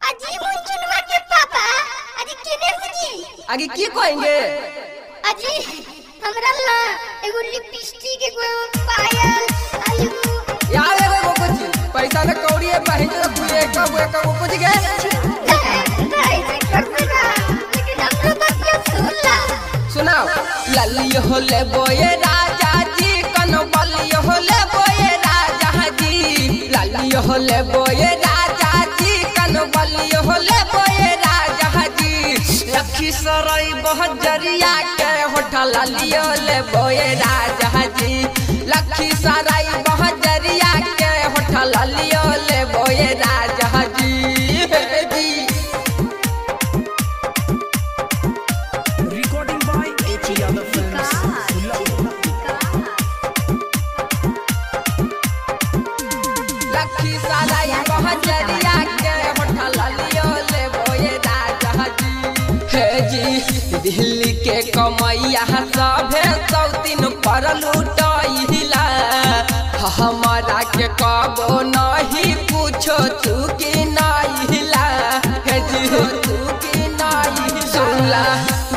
अजी मुंचुनवा के पापा अजी केने हुजी आगे की कहेंगे अजी हमरा ला एगो लिपस्टिक एगो पायल आलू यार एगो कुछ पैसा न कौड़ी है पहन के कुए कब कुछ के लेकिन हमरो बतिया सुनाओ लल्ली होले बोए राजा जी कनो बल्ली होले बोए राजा जी लल्ली होले बोए राजा जी कनो बल्ली होले बोए राजा जी लखीसराय बहजरिया के होटल लल्ली होले बोए राजा जी लखीसराय बहजरिया के होटल लल्ली होले बोए राजा जी दिल्ली के कमैया सभे सौतीन पर लुटाइला हमारा के कबो नहीं पूछो चुकी नाइला हे जी चुकी नहीं सुनला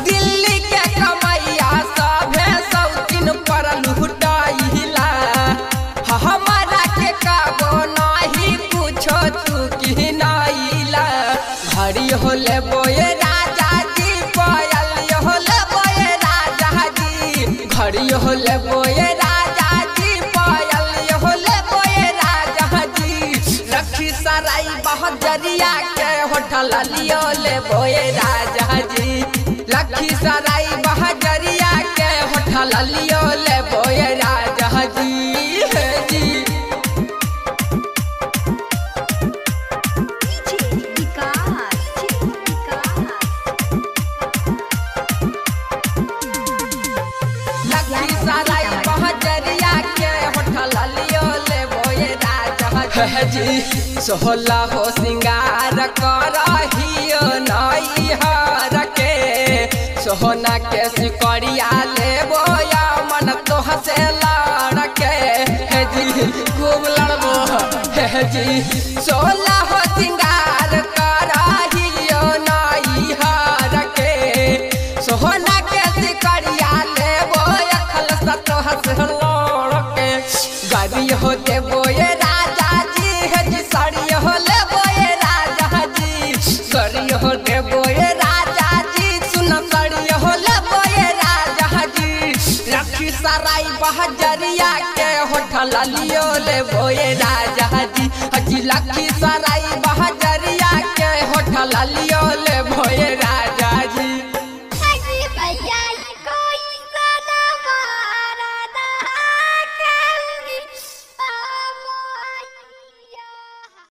दिल्ली के कमैया सभे सौतीन पर लुटाइला हमारा के कबो नहीं पूछो चुकी नाइला घड़ी होले बोए घड़ी होले बोए राजा जी पायल होले बोए राजा जी लखीसराय बहजरिया के होटल लियोले बोए राजा जी लखीसराय बहजरिया के होटल लियोले बोए राजा जी जी सोहला हो सिंगार करहियो नैहर के सोहना के सिकड़िया लेबो या मन तोह से लड़के हे जी खूब लड़बो हे जी सोहला हो सिंगार करहियो नैहर के सोहना के सिकड़िया लेबो अखल सतोह से लड़के गाड़ी हो देबो बोए राजा जी सुन सड़ी होले बोए राजा जी लखीसराय बहजरिया के होटल लियोले बोए राजा जी लखीसराय बहजरिया के होटल